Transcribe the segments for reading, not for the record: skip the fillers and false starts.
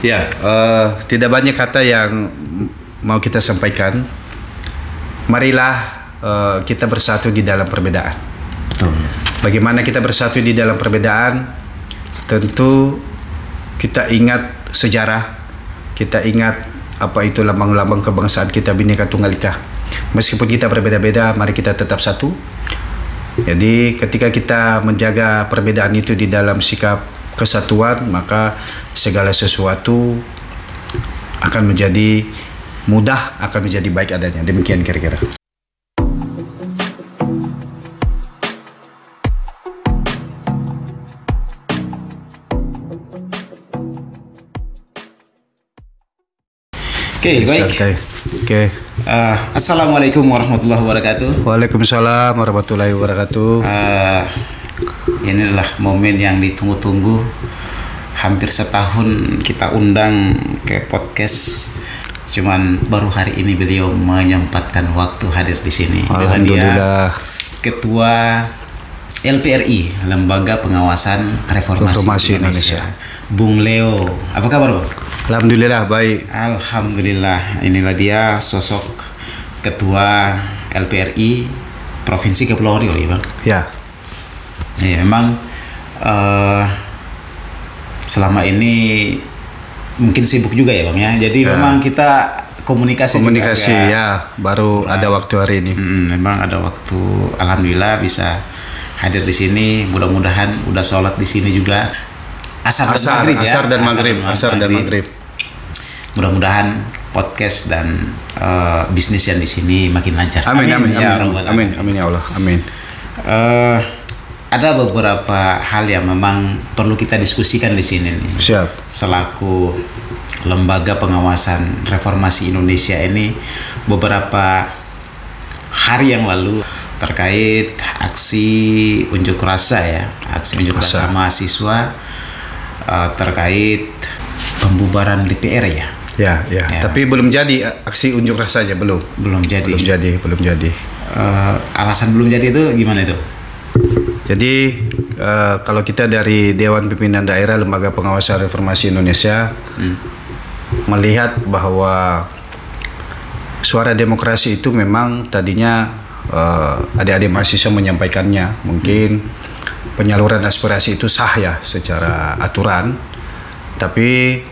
Ya, tidak banyak kata yang mau kita sampaikan. Marilah kita bersatu di dalam perbedaan. Betul. Bagaimana kita bersatu di dalam perbedaan? Tentu kita ingat sejarah, kita ingat apa itu lambang-lambang kebangsaan kita, Bhinneka Tunggal Ika. Meskipun kita berbeda-beda, mari kita tetap satu. Jadi ketika kita menjaga perbedaan itu di dalam sikap kesatuan, maka segala sesuatu akan menjadi mudah, akan menjadi baik adanya. Demikian kira-kira. Oke, baik. Oke. Assalamualaikum warahmatullahi wabarakatuh. Waalaikumsalam warahmatullahi wabarakatuh. Inilah momen yang ditunggu-tunggu. Hampir setahun kita undang ke podcast. Cuman baru hari ini beliau menyempatkan waktu hadir di sini. Alhamdulillah. Dia Ketua LPRI, Lembaga Pengawasan Reformasi Indonesia. Bung Leo, apa kabar, Bung? Alhamdulillah baik. Alhamdulillah, inilah dia sosok Ketua LPRI Provinsi Kepulauan Riau, ya, Bang. Ya. Ya, memang selama ini mungkin sibuk juga ya, Bang, ya. Jadi memang kita komunikasi ya, baru ada waktu hari ini. Memang ada waktu. Alhamdulillah bisa hadir di sini. Mudah-mudahan udah sholat di sini juga. Asar dan maghrib. Mudah-mudahan podcast dan bisnis yang di sini makin lancar. Amin ya Allah. Amin. Ada beberapa hal yang memang perlu kita diskusikan di sini nih. Siap. Selaku Lembaga Pengawasan Reformasi Indonesia ini, beberapa hari yang lalu terkait aksi unjuk rasa mahasiswa terkait pembubaran DPR ya. Ya. Tapi belum jadi aksi unjuk rasanya, belum jadi. Alasan belum jadi itu gimana itu? Jadi kalau kita dari Dewan Pimpinan Daerah Lembaga Pengawasan Reformasi Indonesia melihat bahwa suara demokrasi itu memang tadinya adik-adik mahasiswa menyampaikannya, mungkin penyaluran aspirasi itu sah ya secara aturan, tapi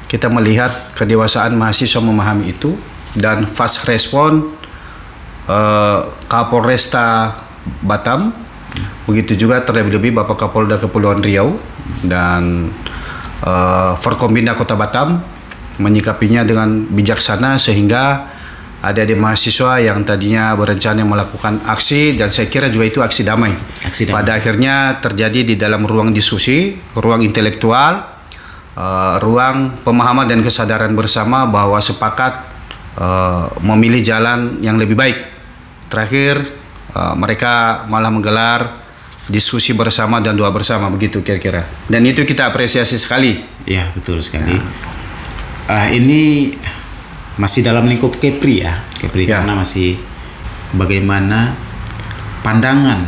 kita melihat kedewasaan mahasiswa memahami itu dan fast respon Kapolresta Batam, begitu juga terlebih-lebih Bapak Kapolda Kepulauan Riau dan Forkombinda Kota Batam menyikapinya dengan bijaksana sehingga ada mahasiswa yang tadinya berencana melakukan aksi, dan saya kira juga itu aksi damai. Pada akhirnya terjadi di dalam ruang diskusi, ruang intelektual, ruang pemahaman dan kesadaran bersama bahwa sepakat memilih jalan yang lebih baik. Terakhir mereka malah menggelar diskusi bersama dan doa bersama, begitu kira-kira. Dan itu kita apresiasi sekali. Ya, betul sekali. Ini masih dalam lingkup Kepri ya. Karena masih bagaimana pandangan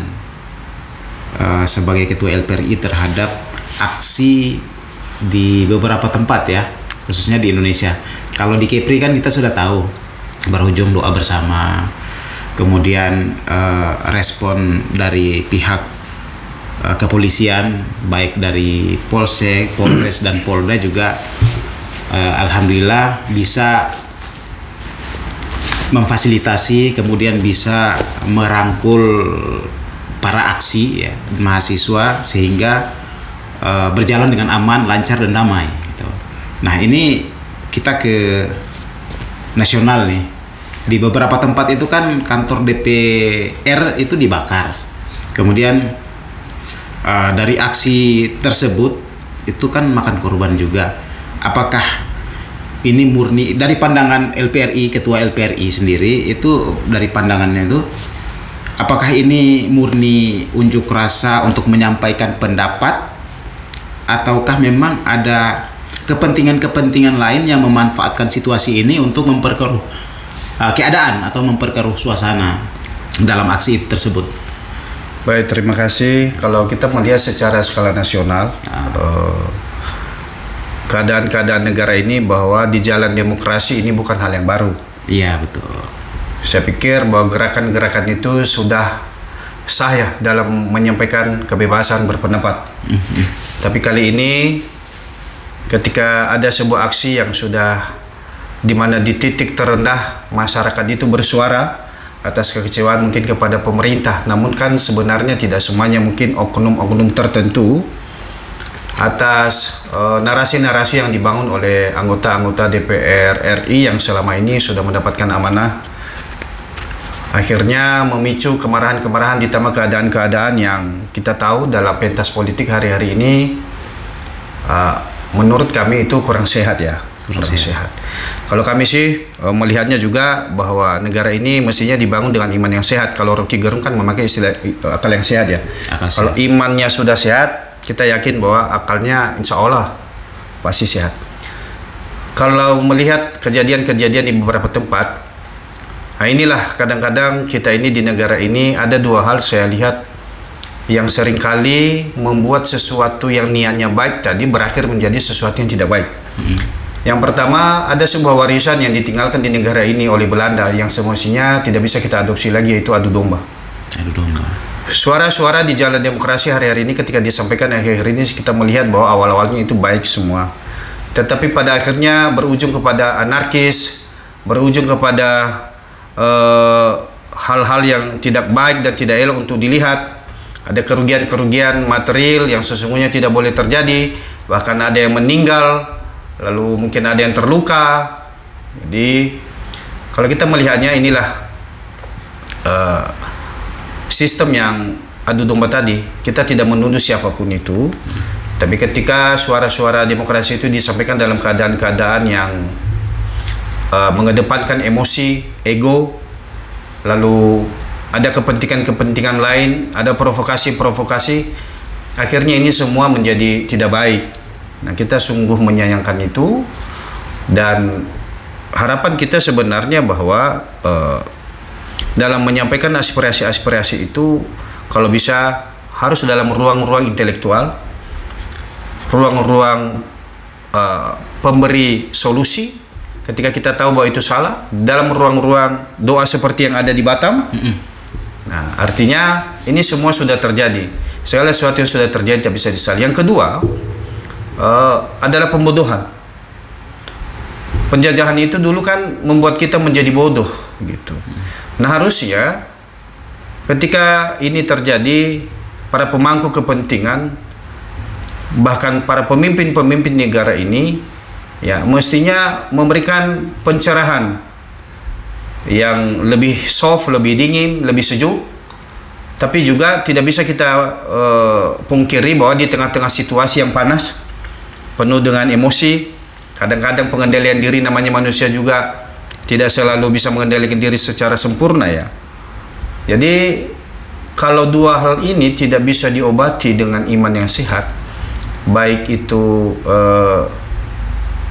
sebagai Ketua LPRI terhadap aksi di beberapa tempat ya, khususnya di Indonesia. Kalau di Kepri kan kita sudah tahu berujung doa bersama, kemudian respon dari pihak kepolisian baik dari Polsek, Polres dan Polda juga alhamdulillah bisa memfasilitasi, kemudian bisa merangkul para aksi ya, mahasiswa sehingga berjalan dengan aman, lancar dan damai gitu. Nah, ini kita ke nasional nih. Di beberapa tempat itu kan kantor DPR itu dibakar. Kemudian dari aksi tersebut itu kan makan korban juga. Apakah ini murni dari pandangan LPRI, Ketua LPRI sendiri itu dari pandangannya itu, apakah ini murni unjuk rasa untuk menyampaikan pendapat, ataukah memang ada kepentingan-kepentingan lain yang memanfaatkan situasi ini untuk memperkeruh keadaan atau memperkeruh suasana dalam aksi tersebut? Baik, terima kasih. Kalau kita melihat secara skala nasional, keadaan negara ini bahwa di jalan demokrasi ini bukan hal yang baru. Iya, betul. Saya pikir bahwa gerakan-gerakan itu sudah sah ya dalam menyampaikan kebebasan berpendapat. Tapi kali ini ketika ada sebuah aksi yang sudah di mana di titik terendah masyarakat itu bersuara atas kekecewaan mungkin kepada pemerintah, namun kan sebenarnya tidak semuanya, mungkin oknum-oknum tertentu atas narasi-narasi yang dibangun oleh anggota-anggota DPR RI yang selama ini sudah mendapatkan amanah, akhirnya memicu kemarahan-kemarahan ditambah keadaan-keadaan yang kita tahu dalam pentas politik hari-hari ini. Menurut kami itu kurang sehat ya, kurang sehat. Kalau kami sih melihatnya juga bahwa negara ini mestinya dibangun dengan iman yang sehat. Kalau Rocky Gerung kan memakai istilah akal yang sehat ya. Kalau imannya sudah sehat, kita yakin bahwa akalnya insya Allah pasti sehat. Kalau melihat kejadian-kejadian di beberapa tempat, nah inilah kadang-kadang kita ini di negara ini ada dua hal saya lihat yang seringkali membuat sesuatu yang niatnya baik tadi berakhir menjadi sesuatu yang tidak baik. Yang pertama, ada sebuah warisan yang ditinggalkan di negara ini oleh Belanda yang semestinya tidak bisa kita adopsi lagi, yaitu adu domba. Adu domba. Suara-suara di jalan demokrasi hari-hari ini ketika disampaikan akhir-akhir ini kita melihat bahwa awal-awalnya itu baik semua, tetapi pada akhirnya berujung kepada anarkis, berujung kepada hal-hal yang tidak baik dan tidak elok untuk dilihat. Ada kerugian-kerugian material yang sesungguhnya tidak boleh terjadi, bahkan ada yang meninggal, lalu mungkin ada yang terluka. Jadi kalau kita melihatnya inilah sistem yang adu domba tadi. Kita tidak menuduh siapapun itu, tapi ketika suara-suara demokrasi itu disampaikan dalam keadaan-keadaan yang mengedepankan emosi, ego, lalu ada kepentingan-kepentingan lain, ada provokasi-provokasi, akhirnya ini semua menjadi tidak baik. Nah, kita sungguh menyayangkan itu, dan harapan kita sebenarnya bahwa dalam menyampaikan aspirasi-aspirasi itu kalau bisa harus dalam ruang-ruang intelektual, ruang-ruang pemberi solusi ketika kita tahu bahwa itu salah, dalam ruang-ruang doa seperti yang ada di Batam. Nah, artinya ini semua sudah terjadi. Segala sesuatu yang sudah terjadi tidak bisa disesali. Yang kedua adalah pembodohan. Penjajahan itu dulu kan membuat kita menjadi bodoh gitu. Nah, harusnya ketika ini terjadi, para pemangku kepentingan, bahkan para pemimpin-pemimpin negara ini ya mestinya memberikan pencerahan yang lebih soft, lebih dingin, lebih sejuk. Tapi juga tidak bisa kita pungkiri bahwa di tengah-tengah situasi yang panas, penuh dengan emosi, kadang-kadang pengendalian diri, namanya manusia juga tidak selalu bisa mengendalikan diri secara sempurna ya. Jadi kalau dua hal ini tidak bisa diobati dengan iman yang sehat, baik itu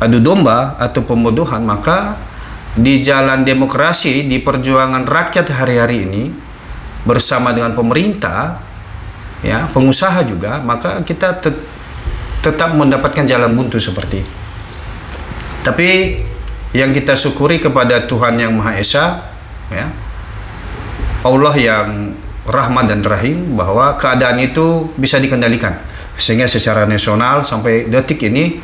adu domba atau pembodohan, maka di jalan demokrasi, di perjuangan rakyat hari-hari ini bersama dengan pemerintah, ya, pengusaha juga, maka kita tetap mendapatkan jalan buntu seperti itu. Tapi yang kita syukuri kepada Tuhan yang Maha Esa, ya, Allah yang Rahman dan Rahim, bahwa keadaan itu bisa dikendalikan sehingga secara nasional sampai detik ini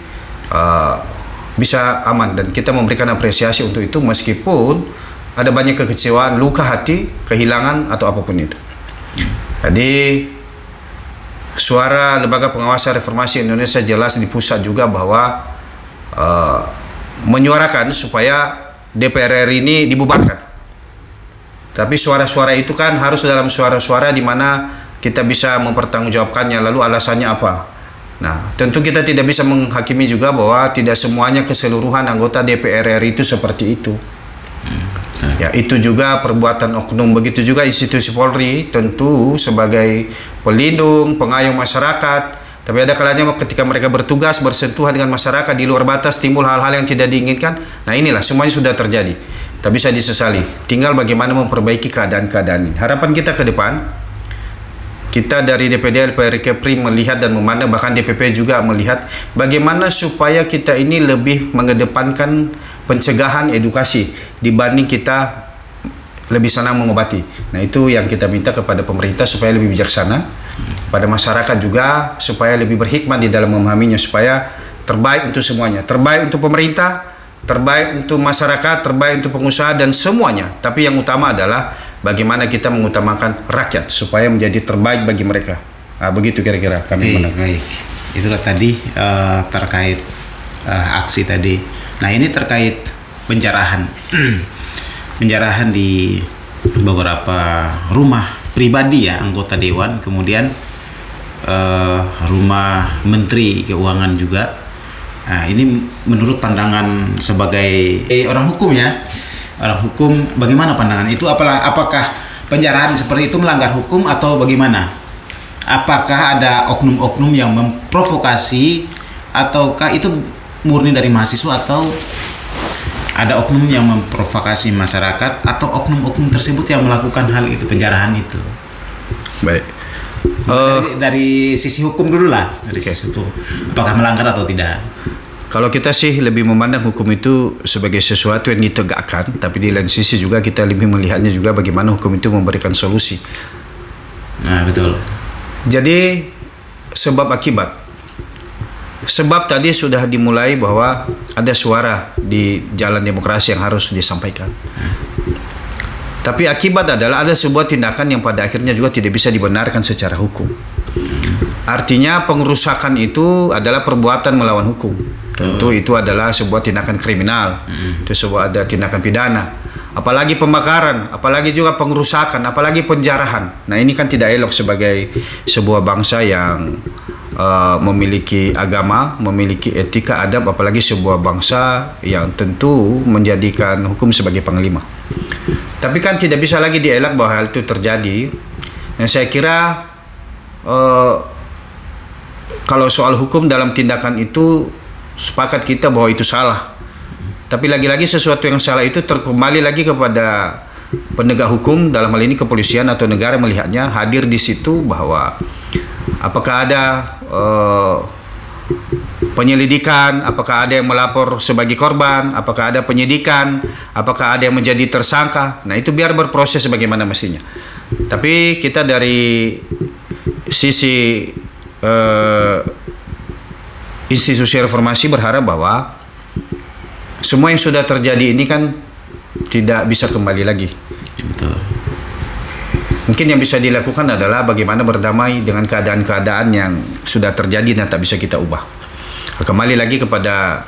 bisa aman, dan kita memberikan apresiasi untuk itu meskipun ada banyak kekecewaan, luka hati, kehilangan atau apapun itu. Jadi suara Lembaga Pengawas Reformasi Indonesia jelas di pusat juga bahwa menyuarakan supaya DPR RI ini dibubarkan. Tapi suara-suara itu kan harus dalam suara-suara di mana kita bisa mempertanggungjawabkannya, lalu alasannya apa. Nah, tentu kita tidak bisa menghakimi juga bahwa tidak semuanya keseluruhan anggota DPR RI itu seperti itu. Ya, itu juga perbuatan oknum. Begitu juga institusi Polri tentu sebagai pelindung, pengayom masyarakat. Tapi ada kalanya ketika mereka bertugas bersentuhan dengan masyarakat di luar batas, timbul hal-hal yang tidak diinginkan. Nah, inilah semuanya sudah terjadi. Tak bisa disesali. Tinggal bagaimana memperbaiki keadaan-keadaan ini. Harapan kita ke depan, kita dari DPD LPR Kepri melihat dan memandang, bahkan DPP juga melihat bagaimana supaya kita ini lebih mengedepankan pencegahan edukasi dibanding kita lebih senang mengobati. Nah, itu yang kita minta kepada pemerintah supaya lebih bijaksana, pada masyarakat juga supaya lebih berhikmat di dalam memahaminya, supaya terbaik untuk semuanya, terbaik untuk pemerintah, terbaik untuk masyarakat, terbaik untuk pengusaha dan semuanya. Tapi yang utama adalah bagaimana kita mengutamakan rakyat supaya menjadi terbaik bagi mereka. Nah, begitu kira-kira kami menang. Baik, itulah tadi terkait aksi tadi. Nah, ini terkait penjarahan. Penjarahan di beberapa rumah pribadi ya anggota dewan, kemudian rumah menteri keuangan juga. Nah, ini menurut pandangan sebagai orang hukum ya, orang hukum, bagaimana pandangan itu? Apakah penjarahan seperti itu melanggar hukum atau bagaimana? Apakah ada oknum-oknum yang memprovokasi, ataukah itu murni dari mahasiswa, atau ada oknum yang memprovokasi masyarakat, atau oknum-oknum tersebut yang melakukan hal itu, penjarahan itu? Baik. Dari sisi hukum dulu lah, dari sisi hukum. Apakah melanggar atau tidak? Kalau kita sih lebih memandang hukum itu sebagai sesuatu yang ditegakkan, tapi di lain sisi juga kita lebih melihatnya juga bagaimana hukum itu memberikan solusi. Nah, betul. Jadi sebab akibat. Sebab tadi sudah dimulai bahwa ada suara di jalan demokrasi yang harus disampaikan. Tapi akibat adalah ada sebuah tindakan yang pada akhirnya juga tidak bisa dibenarkan secara hukum. Artinya pengerusakan itu adalah perbuatan melawan hukum. Tentu itu adalah sebuah tindakan kriminal. Itu sebuah ada tindakan pidana. Apalagi pembakaran, apalagi juga pengerusakan, apalagi penjarahan. Nah, ini kan tidak elok sebagai sebuah bangsa yang memiliki agama, memiliki etika, adab, apalagi sebuah bangsa yang tentu menjadikan hukum sebagai panglima. Tapi kan tidak bisa lagi dielak bahwa hal itu terjadi. Nah, saya kira kalau soal hukum dalam tindakan itu sepakat kita bahwa itu salah. Tapi lagi-lagi sesuatu yang salah itu kembali lagi kepada penegak hukum, dalam hal ini kepolisian atau negara melihatnya hadir di situ, bahwa apakah ada penyelidikan, apakah ada yang melapor sebagai korban, apakah ada penyidikan, apakah ada yang menjadi tersangka. Nah, itu biar berproses sebagaimana mestinya. Tapi kita dari sisi institusi reformasi berharap bahwa semua yang sudah terjadi ini kan tidak bisa kembali lagi. Betul. Mungkin yang bisa dilakukan adalah bagaimana berdamai dengan keadaan-keadaan yang sudah terjadi dan tak bisa kita ubah. Kembali lagi kepada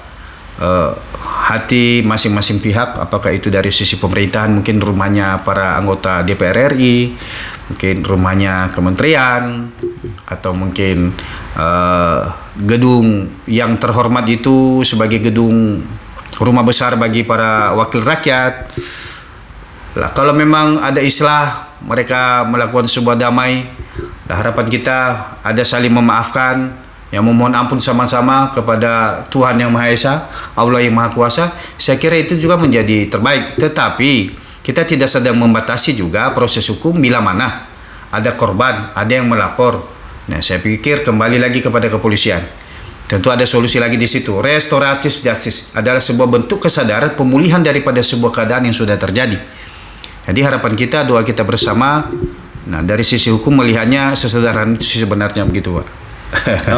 hati masing-masing pihak, apakah itu dari sisi pemerintahan, mungkin rumahnya para anggota DPR RI, mungkin rumahnya kementerian, atau mungkin gedung yang terhormat itu sebagai gedung rumah besar bagi para wakil rakyat. Lah, kalau memang ada islah, mereka melakukan sebuah damai, harapan kita ada saling memaafkan, yang memohon ampun sama-sama kepada Tuhan Yang Maha Esa, Allah Yang Maha Kuasa. Saya kira itu juga menjadi terbaik. Tetapi kita tidak sedang membatasi juga proses hukum bila mana ada korban, ada yang melapor. Nah, saya pikir kembali lagi kepada kepolisian. Tentu ada solusi lagi di situ. Restoratif justice adalah sebuah bentuk kesadaran pemulihan daripada sebuah keadaan yang sudah terjadi. Jadi harapan kita, doa kita bersama. Nah, dari sisi hukum melihatnya sesederhana itu sebenarnya begitu, Pak.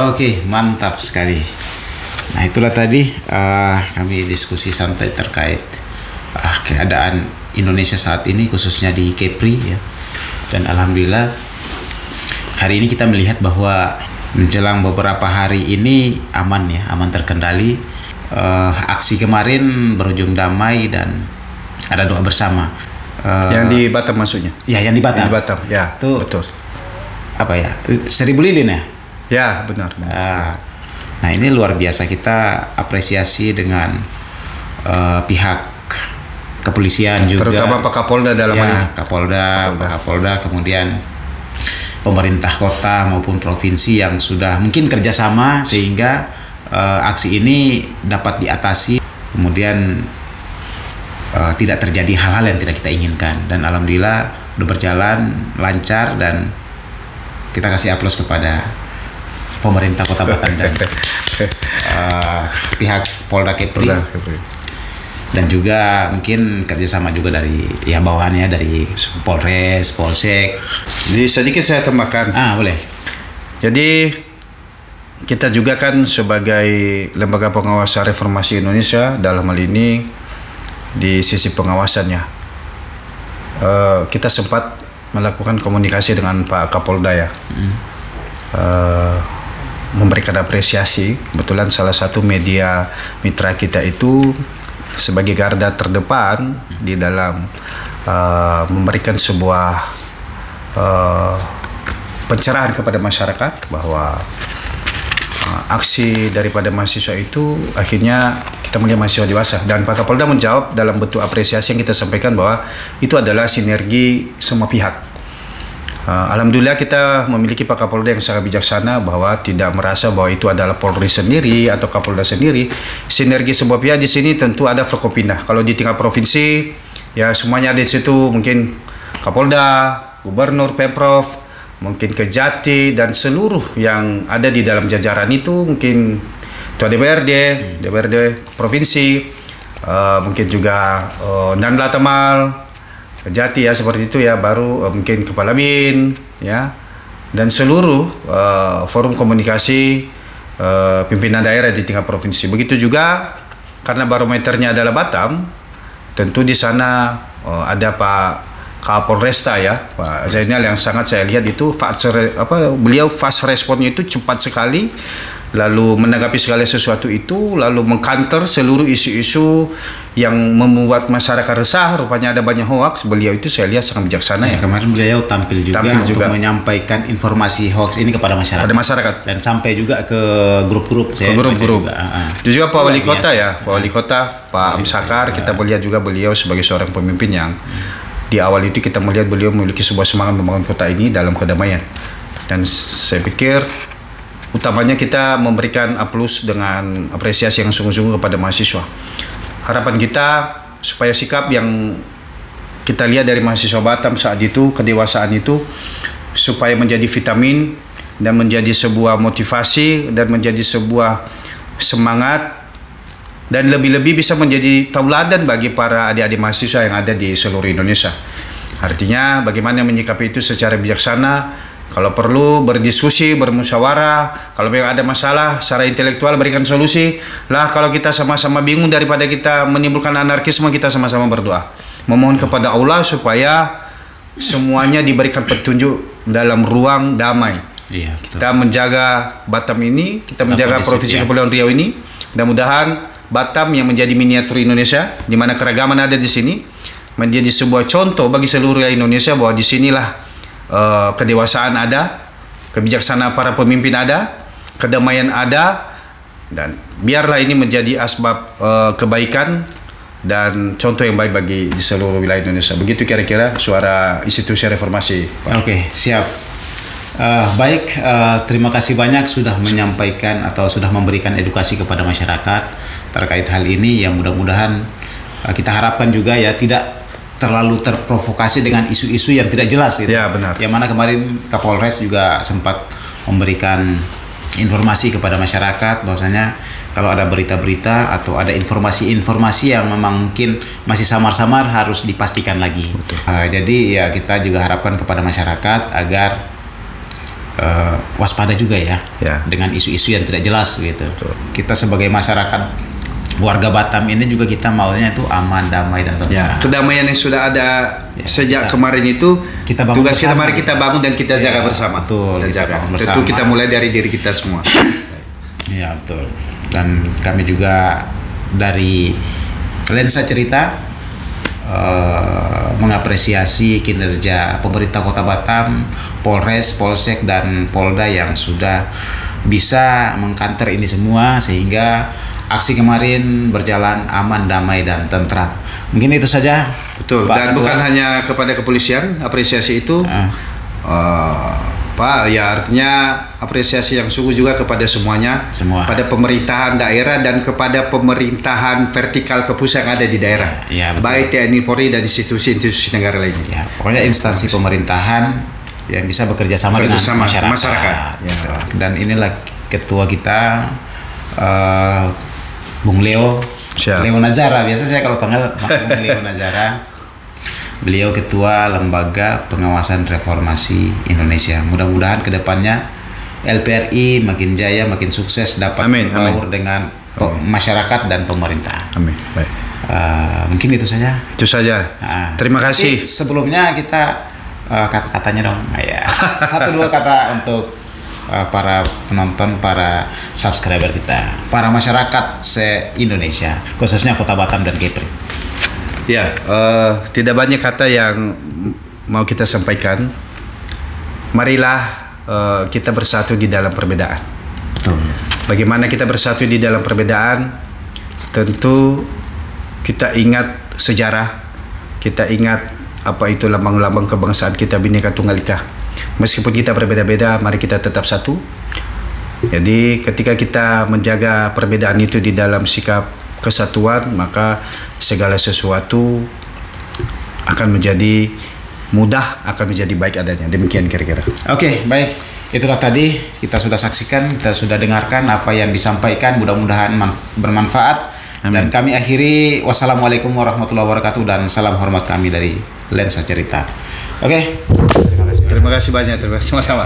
Oke, mantap sekali. Nah, itulah tadi kami diskusi santai terkait keadaan Indonesia saat ini, khususnya di Kepri ya. Dan alhamdulillah hari ini kita melihat bahwa menjelang beberapa hari ini aman ya, aman terkendali. Aksi kemarin berujung damai dan ada doa bersama. Yang di Batam maksudnya? Ya, yang di Batam. Di Batam, ya. Itu betul. Apa ya? 1000 lilin ya? Ya, benar. Nah, ini luar biasa, kita apresiasi dengan pihak kepolisian juga. Terutama Pak Kapolda dalam hal ini. Pak Kapolda, kemudian pemerintah kota maupun provinsi yang sudah mungkin kerjasama sehingga aksi ini dapat diatasi, kemudian tidak terjadi hal-hal yang tidak kita inginkan. Dan alhamdulillah udah berjalan lancar dan kita kasih aplaus kepada pemerintah Kota Batam dan pihak Polda Kepri. Dan juga mungkin kerjasama juga dari ya bawahannya dari Polres, Polsek. Jadi sedikit saya tambahkan. Boleh. Jadi kita juga kan sebagai lembaga pengawas reformasi Indonesia dalam hal ini di sisi pengawasannya, kita sempat melakukan komunikasi dengan Pak Kapolda ya, memberikan apresiasi. Kebetulan salah satu media mitra kita itu sebagai garda terdepan di dalam memberikan sebuah pencerahan kepada masyarakat bahwa aksi daripada mahasiswa itu akhirnya kita melihat mahasiswa dewasa, dan Pak Kapolda menjawab dalam bentuk apresiasi yang kita sampaikan bahwa itu adalah sinergi semua pihak. Alhamdulillah kita memiliki Pak Kapolda yang sangat bijaksana bahwa tidak merasa bahwa itu adalah Polri sendiri atau Kapolda sendiri. Sinergi sebuah pihak di sini tentu ada Forkopimda. Kalau di tingkat provinsi ya semuanya ada di situ, mungkin Kapolda, Gubernur, Pemprov, mungkin Kejati dan seluruh yang ada di dalam jajaran itu, mungkin Ketua DPRD provinsi, mungkin juga Danla Tamal, Kejati ya seperti itu ya, baru mungkin Kepala BIN ya, dan seluruh forum komunikasi pimpinan daerah di tingkat provinsi. Begitu juga karena barometernya adalah Batam, tentu di sana ada Pak Kapolresta ya, Pak Zainal, yang sangat saya lihat itu beliau fast responnya itu cepat sekali, lalu menanggapi segala sesuatu itu, lalu mengcounter seluruh isu-isu yang membuat masyarakat resah. Rupanya ada banyak hoax. Beliau itu saya lihat sangat bijaksana ya. Kemarin beliau tampil juga untuk menyampaikan informasi hoax ini kepada masyarakat. Dan sampai juga ke grup-grup. Itu juga Pak Wali Kota ya, Pak Wali Kota, Pak Amsakar. Kita melihat juga beliau sebagai seorang pemimpin yang di awal itu kita melihat beliau memiliki sebuah semangat membangun kota ini dalam kedamaian. Dan saya pikir utamanya kita memberikan aplaus dengan apresiasi yang sungguh-sungguh kepada mahasiswa. Harapan kita supaya sikap yang kita lihat dari mahasiswa Batam saat itu, kedewasaan itu, supaya menjadi vitamin dan menjadi sebuah motivasi dan menjadi sebuah semangat, dan lebih-lebih bisa menjadi tauladan bagi para adik-adik mahasiswa yang ada di seluruh Indonesia. Artinya bagaimana menyikapi itu secara bijaksana. Kalau perlu berdiskusi, bermusyawarah. Kalau memang ada masalah secara intelektual berikan solusi. Lah kalau kita sama-sama bingung, daripada kita menimbulkan anarkisme, kita sama-sama berdoa. Memohon kepada Allah supaya semuanya diberikan petunjuk dalam ruang damai. Iya, kita menjaga Batam ini, kita menjaga Provinsi Kepulauan Riau ini. Mudah-mudahan Batam yang menjadi miniatur Indonesia, di mana keragaman ada di sini, menjadi sebuah contoh bagi seluruh Indonesia bahwa di sinilah kedewasaan ada, kebijaksanaan para pemimpin ada, kedamaian ada, dan biarlah ini menjadi asbab kebaikan dan contoh yang baik bagi di seluruh wilayah Indonesia. Begitu kira-kira suara institusi reformasi. Oke, siap. Baik, terima kasih banyak sudah menyampaikan atau sudah memberikan edukasi kepada masyarakat terkait hal ini, yang mudah-mudahan kita harapkan juga ya tidak terlalu terprovokasi dengan isu-isu yang tidak jelas gitu. Ya, benar. Yang mana kemarin Kapolres juga sempat memberikan informasi kepada masyarakat bahwasanya kalau ada berita-berita atau ada informasi-informasi yang memang mungkin masih samar-samar harus dipastikan lagi. Jadi ya kita juga harapkan kepada masyarakat agar waspada juga ya dengan isu-isu yang tidak jelas gitu. Betul. Kita sebagai masyarakat warga Batam ini juga kita maunya itu aman, damai dan tentram. Ya, kedamaian yang sudah ada sejak kemarin itu kita bangun tugas kita, bersama. Mari kita bangun dan kita jaga bersama. Betul. Kita jaga. Bersama. Tentu kita mulai dari diri kita semua. Iya, betul. Dan kami juga dari Lensa Cerita mengapresiasi kinerja pemerintah Kota Batam, Polres, Polsek, dan Polda yang sudah bisa mengkanter ini semua sehingga aksi kemarin berjalan aman, damai, dan tentram. Mungkin itu saja. Betul. Pak Dan Ketua. bukan hanya kepada kepolisian, apresiasi itu Pak, ya artinya apresiasi yang sungguh juga kepada semuanya, pada pemerintahan daerah dan kepada pemerintahan vertikal ke pusat yang ada di daerah, ya, baik TNI, Polri, dan institusi-institusi negara lainnya. Ya, pokoknya instansi pemerintahan yang bisa bekerja sama dengan masyarakat. Ya. Dan inilah ketua kita, Bung Leo. Siap. Leo Nazara, biasa saya kalau panggil Bung Leo Nazara. Beliau ketua Lembaga Pengawasan Reformasi Indonesia. Mudah-mudahan kedepannya LPRI makin jaya, makin sukses, dapat berbaur dengan masyarakat dan pemerintah. Amin. Baik. Mungkin itu saja. Itu saja. Terima kasih. Sebelumnya kita kata-katanya dong, ya. 1-2 kata untuk para penonton, para subscriber kita, para masyarakat se-Indonesia, khususnya Kota Batam dan Kepri. Ya, tidak banyak kata yang mau kita sampaikan. Marilah kita bersatu di dalam perbedaan. Betul. Bagaimana kita bersatu di dalam perbedaan? Tentu kita ingat sejarah, kita ingat apa itu lambang-lambang kebangsaan kita, Bhinneka Tunggal Ika. Meskipun kita berbeda-beda, mari kita tetap satu. Jadi ketika kita menjaga perbedaan itu di dalam sikap kesatuan, maka segala sesuatu akan menjadi mudah, akan menjadi baik adanya. Demikian kira-kira. Oke, baik. Itulah tadi kita sudah saksikan, kita sudah dengarkan apa yang disampaikan. Mudah-mudahan bermanfaat. Amin. Dan kami akhiri, wassalamualaikum warahmatullahi wabarakatuh, dan salam hormat kami dari Lensa Cerita. Oke. Terima kasih banyak. Terima kasih sama-sama.